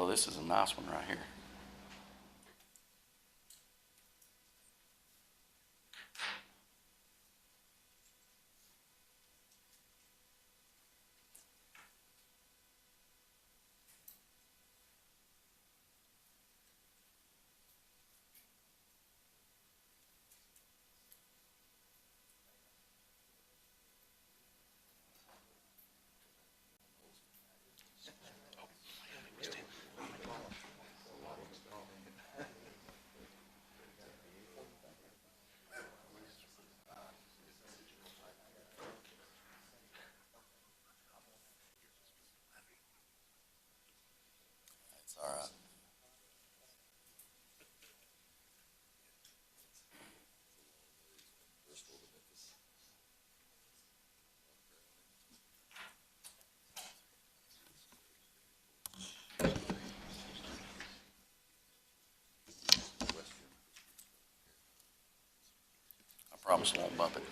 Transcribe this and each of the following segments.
this is a nice one right here. That's all right. I promise I won't bump it.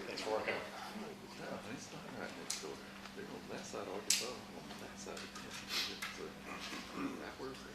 Thanks for working. No, it's not right next door. They're on that side of Arkansas, on that side of Tennessee. So, right where's the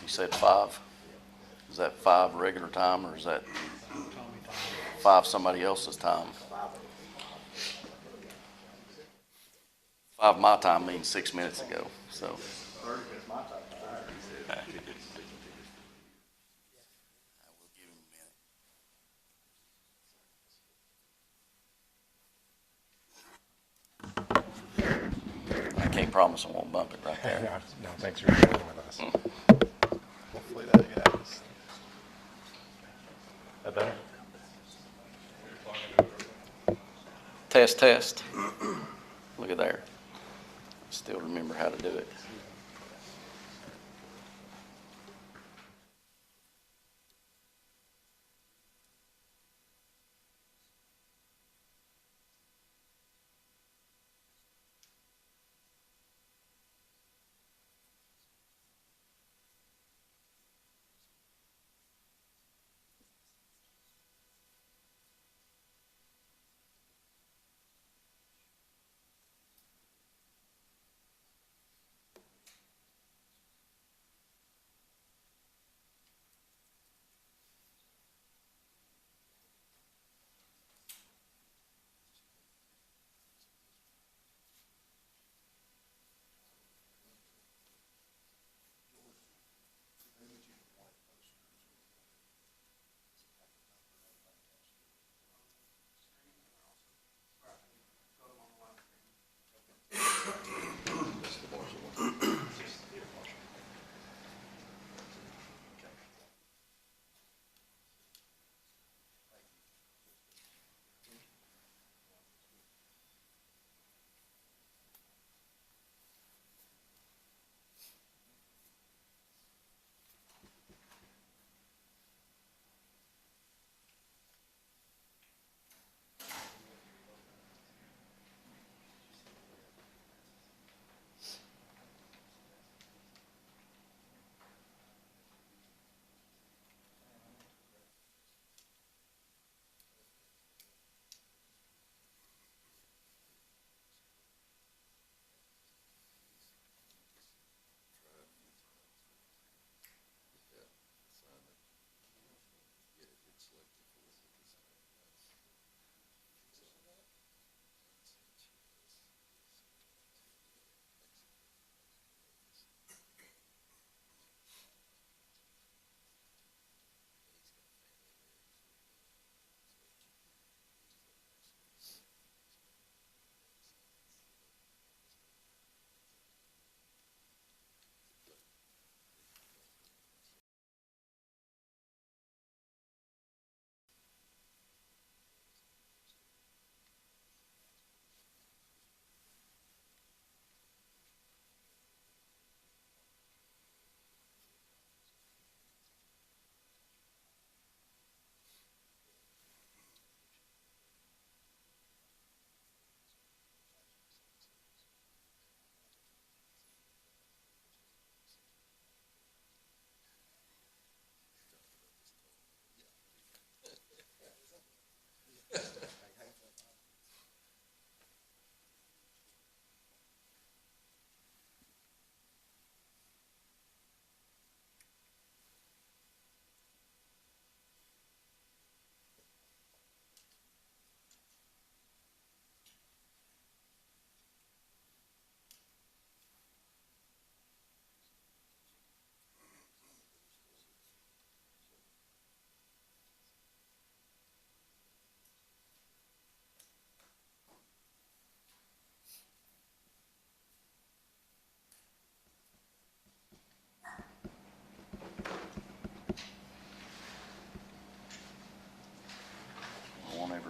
You said 5? Is that 5 regular time, or is that 5 somebody else's time? 5 my time means 6 minutes ago, so. We'll give him a minute. I can't promise I won't bump it right there. No, thanks for sharing with us. Hopefully that happens. That better? Test, test. Look at there. Still remember how to do it.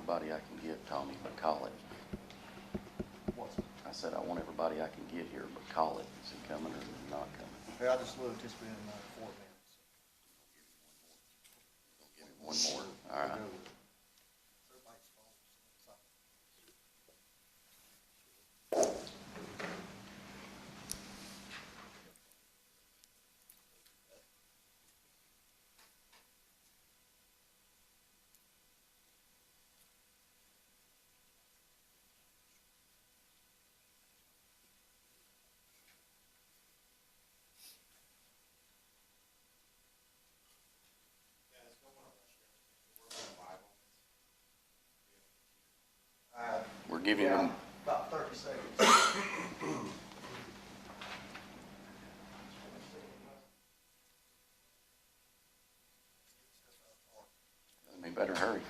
everybody I can get, Tommy, but call it. I said, I want everybody I can get here, but call it. Is he coming or not coming? Yeah, I just looked, it's been 4 minutes. Give me one more. All right. Everybody's phones. We're giving them. About 30 seconds. We better hurry.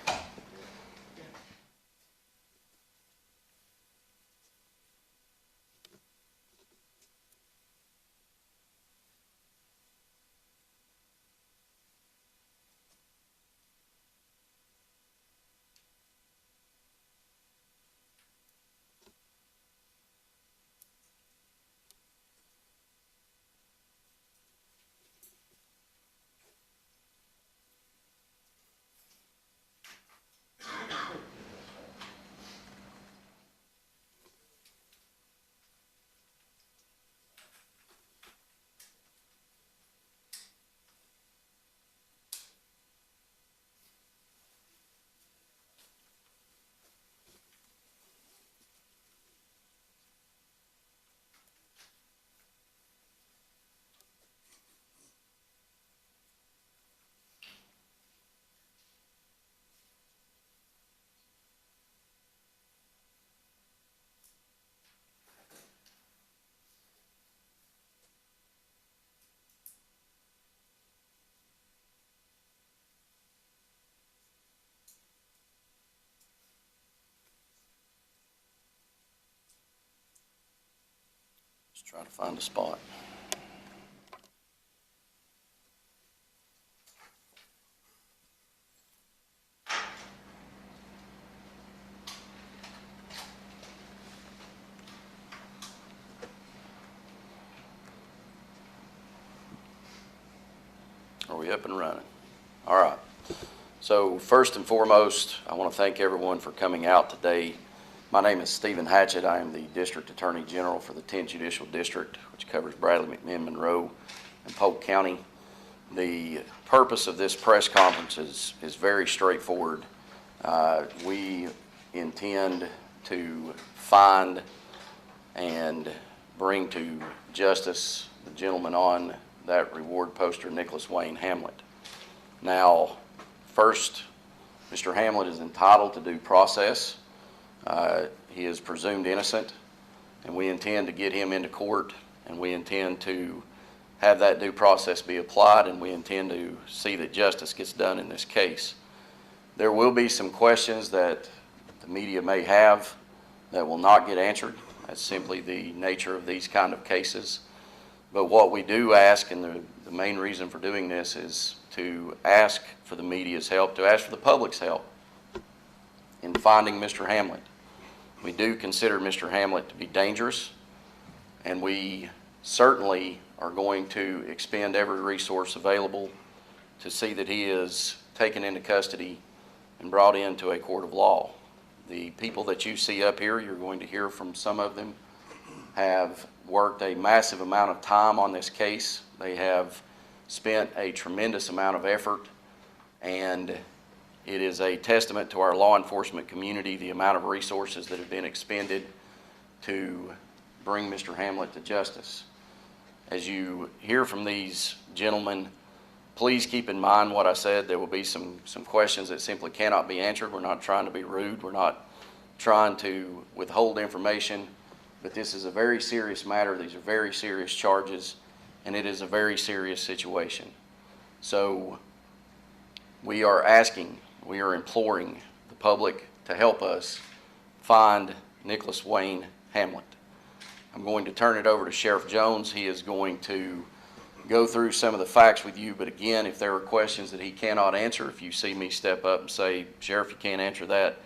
Just try to find a spot. Are we up and running? All right. So first and foremost, I want to thank everyone for coming out today. My name is Stephen Hatchett. I am the District Attorney General for the 10th Judicial District, which covers Bradley, McMinn, Monroe, and Polk County. The purpose of this press conference is very straightforward. We intend to find and bring to justice the gentleman on that reward poster, Nicholas Wayne Hamlett. Now, first, Mr. Hamlett is entitled to due process. He is presumed innocent, and we intend to get him into court, and we intend to have that due process be applied, and we intend to see that justice gets done in this case. There will be some questions that the media may have that will not get answered. That's simply the nature of these kind of cases. But what we do ask, and the main reason for doing this, is to ask for the media's help, to ask for the public's help in finding Mr. Hamlett. We do consider Mr. Hamlett to be dangerous, and we certainly are going to expend every resource available to see that he is taken into custody and brought into a court of law. The people that you see up here, you're going to hear from some of them, have worked a massive amount of time on this case. They have spent a tremendous amount of effort, and it is a testament to our law enforcement community, the amount of resources that have been expended to bring Mr. Hamlett to justice. As you hear from these gentlemen, please keep in mind what I said. There will be some questions that simply cannot be answered. We're not trying to be rude. We're not trying to withhold information, but this is a very serious matter. These are very serious charges, and it is a very serious situation. So we are asking, we are imploring the public to help us find Nicholas Wayne Hamlett. I'm going to turn it over to Sheriff Jones. He is going to go through some of the facts with you, but again, if there are questions that he cannot answer, if you see me step up and say, Sheriff, you can't answer that,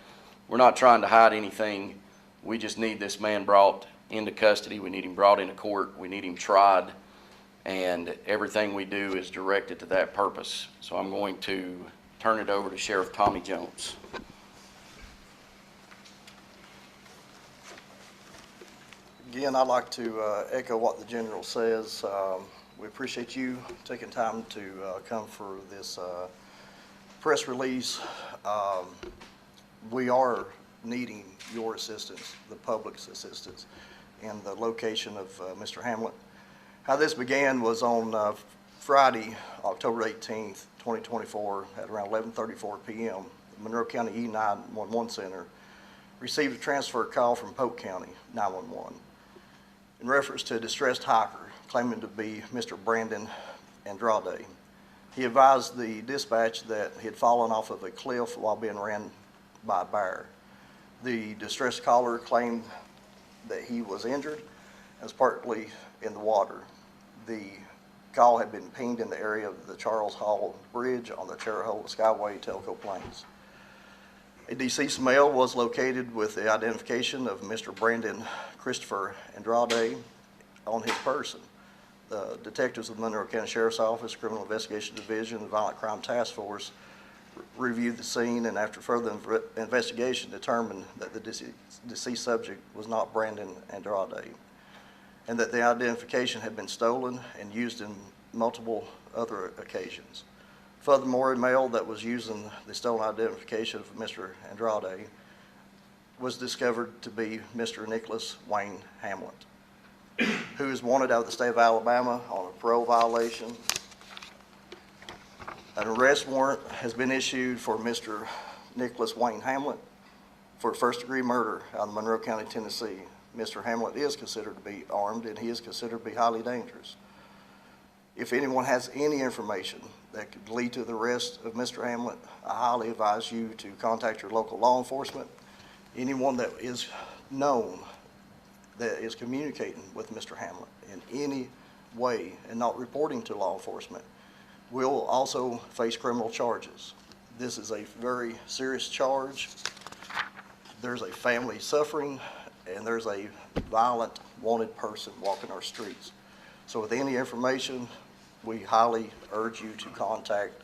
We're not trying to hide anything. We just need this man brought into custody. We need him brought into court. We need him tried. And everything we do is directed to that purpose. So I'm going to turn it over to Sheriff Tommy Jones. Again, I'd like to echo what the General says. We appreciate you taking time to come for this press release. We are needing your assistance, the public's assistance, in the location of Mr. Hamlett. How this began was on Friday, October 18th, 2024, at around 11:34 p.m. The Monroe County E911 Center received a transfer call from Polk County 911 in reference to a distressed hiker claiming to be Mr. Brandon Andrade. He advised the dispatch that he had fallen off of a cliff while being ran by a bear. The distressed caller claimed that he was injured and was partly in the water. The call had been pinged in the area of the Charles Hall Bridge on the Charahola Skyway, Telco Plains. A deceased male was located with the identification of Mr. Brandon Christopher Andrade on his person. The detectives of the Monroe County Sheriff's Office, Criminal Investigation Division, and Violent Crime Task Force reviewed the scene, and after further investigation determined that the deceased subject was not Brandon Andrade, and that the identification had been stolen and used in multiple other occasions. Furthermore, a male that was using the stolen identification of Mr. Andrade was discovered to be Mr. Nicholas Wayne Hamlett, who is wanted out of the state of Alabama on a parole violation. An arrest warrant has been issued for Mr. Nicholas Wayne Hamlett for first-degree murder out of Monroe County, Tennessee. Mr. Hamlett is considered to be armed, and he is considered to be highly dangerous. If anyone has any information that could lead to the arrest of Mr. Hamlett, I highly advise you to contact your local law enforcement. Anyone that is known that is communicating with Mr. Hamlett in any way and not reporting to law enforcement will also face criminal charges. This is a very serious charge. There's a family suffering, and there's a violent, wanted person walking our streets. So with any information, we highly urge you to contact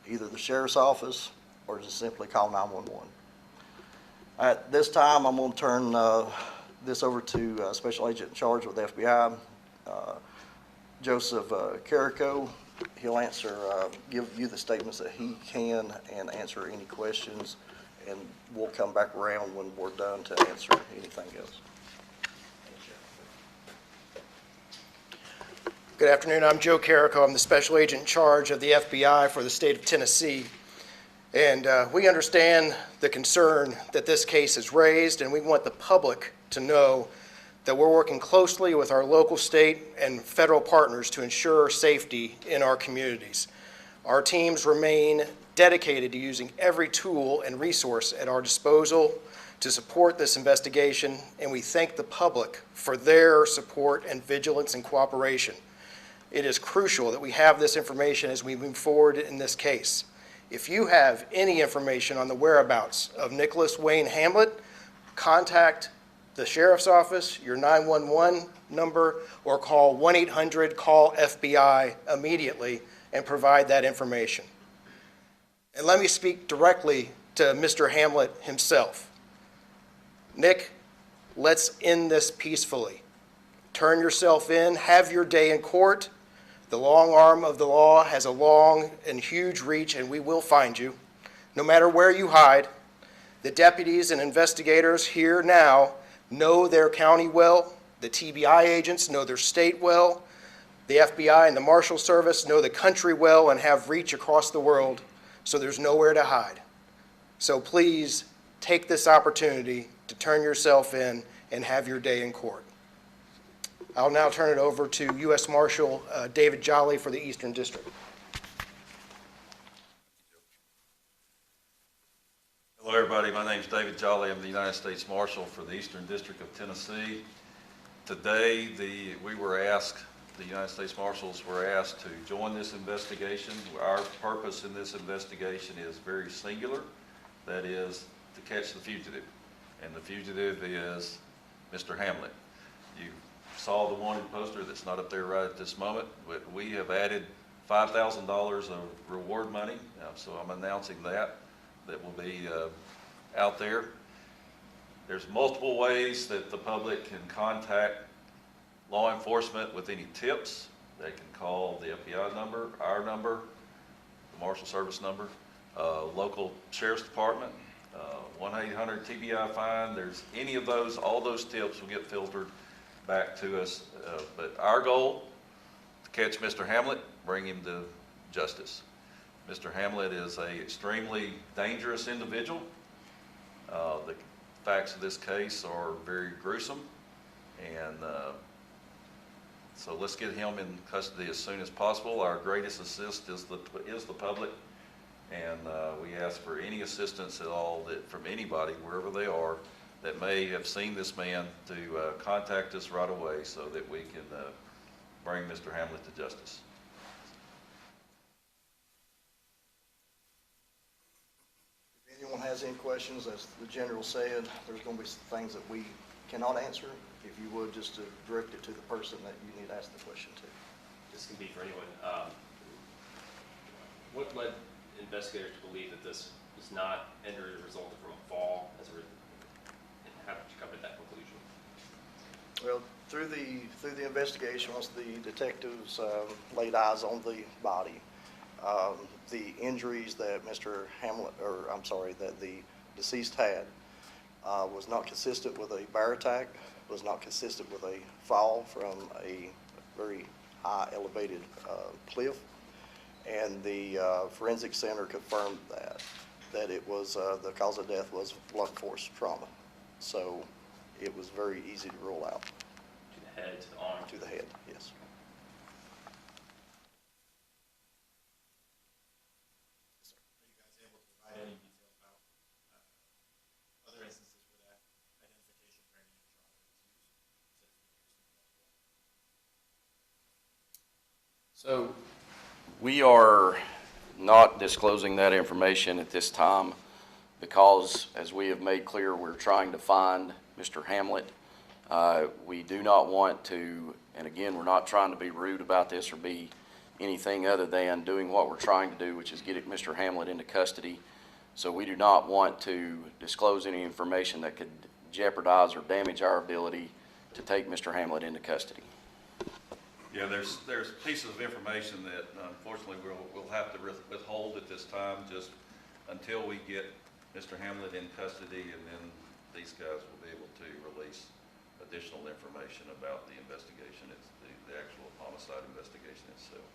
either the Sheriff's Office or just simply call 911. At this time, I'm going to turn this over to Special Agent in charge with the FBI, Joseph Carrico. He'll give you the statements that he can and answer any questions, and we'll come back around when we're done to answer anything else. Good afternoon. I'm Joe Carrico. I'm the Special Agent in charge of the FBI for the state of Tennessee. And we understand the concern that this case has raised, and we want the public to know that we're working closely with our local, state, and federal partners to ensure safety in our communities. Our teams remain dedicated to using every tool and resource at our disposal to support this investigation, and we thank the public for their support and vigilance and cooperation. It is crucial that we have this information as we move forward in this case. If you have any information on the whereabouts of Nicholas Wayne Hamlett, contact the Sheriff's Office, your 911 number, or call 1-800-CALL-FBI immediately and provide that information. And let me speak directly to Mr. Hamlett himself. Nick, let's end this peacefully. Turn yourself in, have your day in court. The long arm of the law has a long and huge reach, and we will find you, no matter where you hide. The deputies and investigators here now know their county well. The TBI agents know their state well. The FBI and the Marshals Service know the country well and have reach across the world, so there's nowhere to hide. So please take this opportunity to turn yourself in and have your day in court. I'll now turn it over to U.S. Marshal David Jolly for the Eastern District. Hello, everybody. My name is David Jolly. I'm the United States Marshal for the Eastern District of Tennessee. Today, the United States Marshals were asked to join this investigation. Our purpose in this investigation is very singular. That is to catch the fugitive. And the fugitive is Mr. Hamlett. You saw the wanted poster that's not up there right at this moment, but we have added $5,000 of reward money, so I'm announcing that will be out there. There's multiple ways that the public can contact law enforcement with any tips. They can call the FBI number, our number, the Marshal Service number, local Sheriff's Department, 1-800-TBI-FINE. There's any of those, all those tips will get filtered back to us. But our goal, to catch Mr. Hamlett, bring him to justice. Mr. Hamlett is an extremely dangerous individual. The facts of this case are very gruesome, and so let's get him in custody as soon as possible. Our greatest assist is the public, and we ask for any assistance at all from anybody, wherever they are, that may have seen this man to contact us right away so that we can bring Mr. Hamlett to justice. If anyone has any questions, as the General said, there's going to be some things that we cannot answer. If you would, just to direct it to the person that you need to ask the question to. This can be for anyone. What led investigators to believe that this was not injury resulted from a fall, and how did you come to that conclusion? Well, through the investigation, once the detectives laid eyes on the body, the injuries that Mr. Hamlett, that the deceased had, was not consistent with a bear attack, was not consistent with a fall from a very high elevated cliff, and the forensic center confirmed that it was the cause of death was blunt force trauma. So it was very easy to rule out. To the head, to the arm? To the head, yes. So we are not disclosing that information at this time because, as we have made clear, we're trying to find Mr. Hamlett. We do not want to, and again, we're not trying to be rude about this or be anything other than doing what we're trying to do, which is get Mr. Hamlett into custody. So we do not want to disclose any information that could jeopardize or damage our ability to take Mr. Hamlett into custody. Yeah, there's pieces of information that unfortunately we'll have to withhold at this time, just until we get Mr. Hamlett in custody, and then these guys will be able to release additional information about the investigation. It's the actual homicide investigation itself.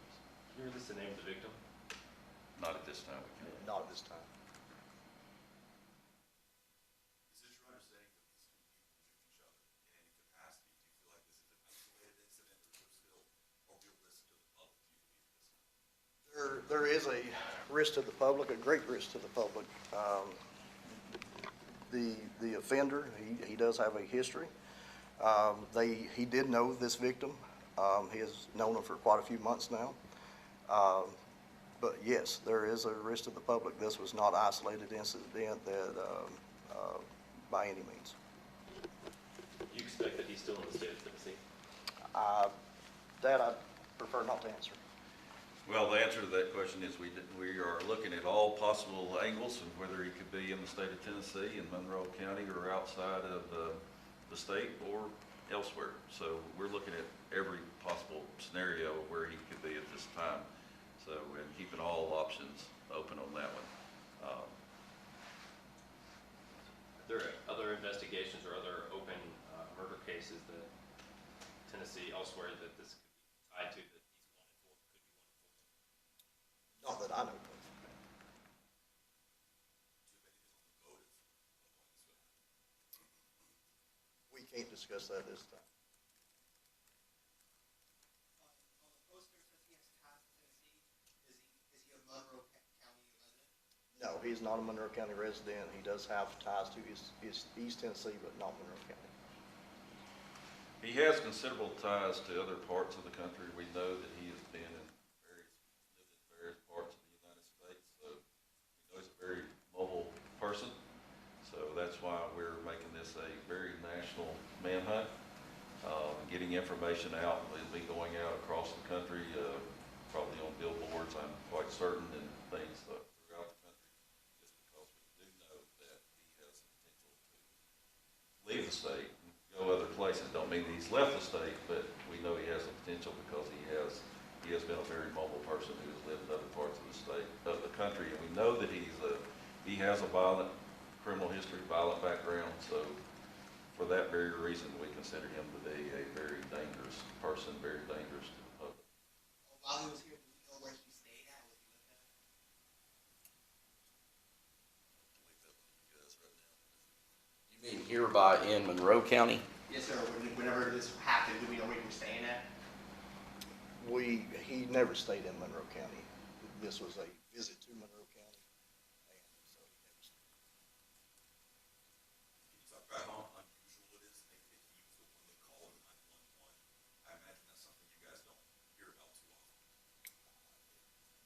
Can you release the name of the victim? Not at this time, we can't. Not at this time. There is a risk to the public, a great risk to the public. The offender, he does have a history. He did know this victim. He has known him for quite a few months now. But yes, there is a risk to the public. This was not an isolated incident that, by any means. Do you expect that he's still in the state of Tennessee? That I prefer not to answer. Well, the answer to that question is we are looking at all possible angles and whether he could be in the state of Tennessee, in Monroe County, or outside of the state or elsewhere. So we're looking at every possible scenario where he could be at this time. So we're keeping all options open on that one. Are there other investigations or other open murder cases that Tennessee, elsewhere, that this could be tied to, that he's wanted for, could be wanted for? Not that I know of. We can't discuss that this time. On the poster, it says he has ties to Tennessee. Is he a Monroe County resident? No, he's not a Monroe County resident. He does have ties to his East Tennessee, but not Monroe County. He has considerable ties to other parts of the country. We know that he has been in lived in various parts of the United States, so we know he's a very mobile person. So that's why we're making this a very national manhunt. Getting information out, it'll be going out across the country, probably on billboards, I'm quite certain, and things throughout the country, just because we do know that he has the potential to leave the state and go other places. Don't mean that he's left the state, but we know he has the potential because he has been a very mobile person who has lived in other parts of the state, of the country, and we know that he has a violent criminal history, violent background, so for that very reason, we consider him to be a very dangerous person, very dangerous to the public. While he was here, do we know where he stayed at? Was he lived at? You mean hereby in Monroe County? Yes, sir. Whenever this happened, do we know where he was staying at? He never stayed in Monroe County. This was a visit to Monroe County, and so he never stayed. Can you talk about how unusual it is if he was the one that called 911? I imagine that's something you guys don't hear about too often.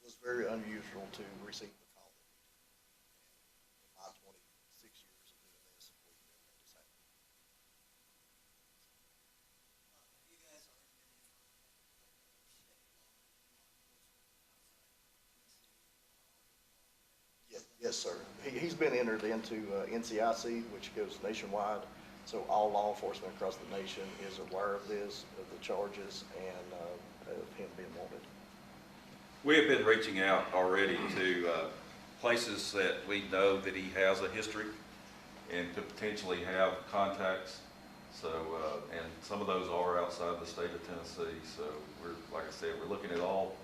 It was very unusual to receive the call that we did. And in my 26 years of doing this, we've never had this happen. You guys already been in Yes, sir. He's been entered into NCIC, which goes nationwide, so all law enforcement across the nation is aware of this, of the charges, and of him being wanted. We have been reaching out already to places that we know that he has a history and could potentially have contacts. So, and some of those are outside the state of Tennessee. So we're, like I said, we're looking at all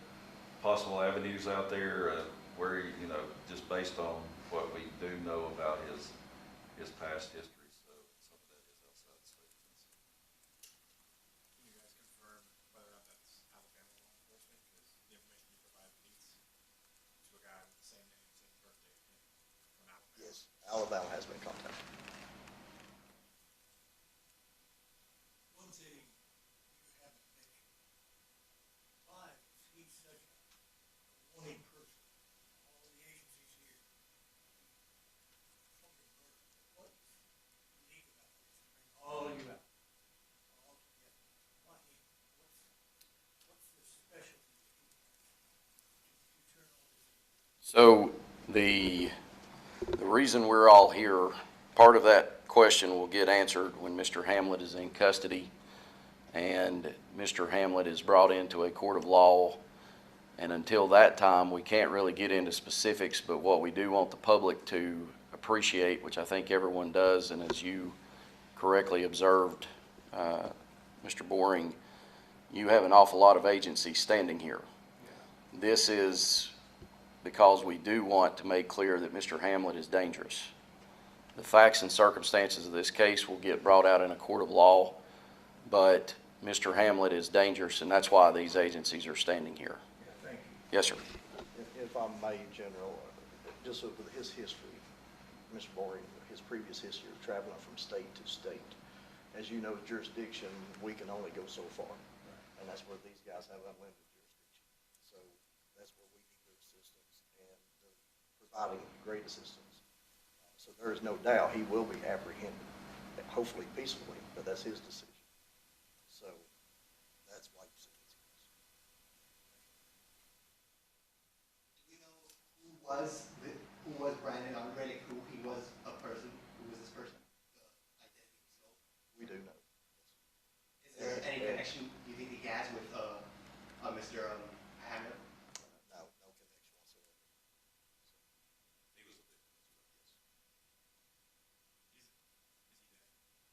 possible avenues out there where, just based on what we do know about his past history. So some of that is outside the state of Tennessee. Can you guys confirm whether or not that's Alabama law enforcement? Because the information you provided leads to a guy with the same name, same birthday, from Alabama. Yes, Alabama has been contacted. One thing you haven't mentioned, why is he such a wanting person? All the agencies here. Something murder. What's unique about this? All you out. All together. Why him? What's the specialty that he has? You turn all this in. So the reason we're all here, part of that question will get answered when Mr. Hamlett is in custody and Mr. Hamlett is brought into a court of law. And until that time, we can't really get into specifics, but what we do want the public to appreciate, which I think everyone does, and as you correctly observed, Mr. Boring, you have an awful lot of agencies standing here. This is because we do want to make clear that Mr. Hamlett is dangerous. The facts and circumstances of this case will get brought out in a court of law, but Mr. Hamlett is dangerous, and that's why these agencies are standing here. Thank you. Yes, sir. If I may, General, just with his history, Mr. Boring, his previous history of traveling from state to state. As you know, jurisdiction, we can only go so far. And that's where these guys have unlimited jurisdiction. So that's where we need their assistance, and they're providing great assistance. So there is no doubt he will be apprehended, hopefully peacefully, but that's his decision. So that's why you see these guys. Do we know who was Brandon Riddick, who he was a person, who was this person, the identity himself? We do know. Is there any connection you think he has with Mr. Hamlett? No connection whatsoever. He was a victim. Yes.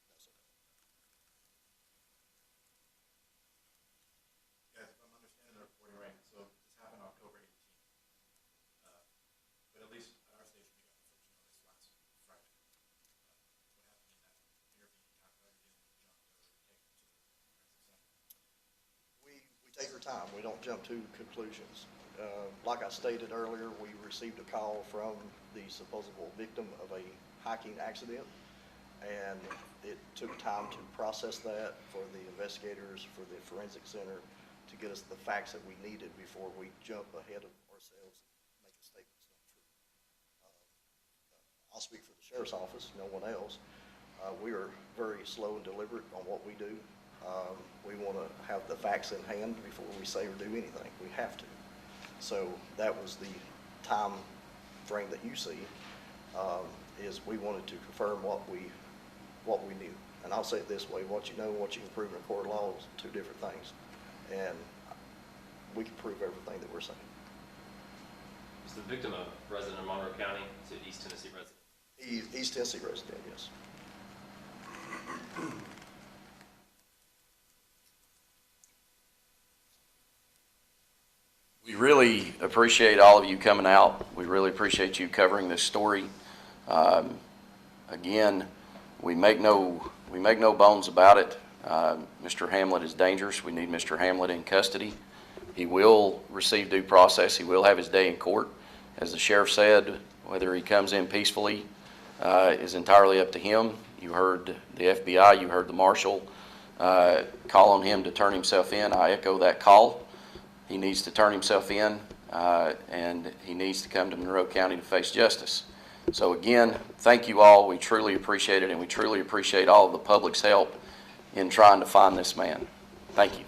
Is he dead? No, sir. Guys, if I'm understanding the reporting right, so this happened October 18th. But at least at our station, we got the first notice last Friday. What happened in that intervening time? Whether you didn't jump or take him to the forensic center? We take our time. We don't jump to conclusions. Like I stated earlier, we received a call from the supposable victim of a hiking accident, and it took time to process that for the investigators, for the forensic center, to get us the facts that we needed before we jump ahead of ourselves and make a statement that's not true. I'll I'll speak for the sheriff's office, no one else. We are very slow and deliberate on what we do. We want to have the facts in hand before we say or do anything. We have to. So that was the time frame that you see, is we wanted to confirm what we knew. And I'll say it this way, what you know, what you can prove in a court of law is two different things. And we can prove everything that we're saying. Is the victim a resident of Monroe County? Is it East Tennessee resident? East Tennessee resident, yes. We really appreciate all of you coming out. We really appreciate you covering this story. Again, we make no bones about it. Mr. Hamlett is dangerous. We need Mr. Hamlett in custody. He will receive due process. He will have his day in court. As the sheriff said, whether he comes in peacefully is entirely up to him. You heard the FBI, you heard the marshal call on him to turn himself in. I echo that call. He needs to turn himself in, and he needs to come to Monroe County to face justice. So again, thank you all. We truly appreciate it, and we truly appreciate all of the public's help in trying to find this man. Thank you.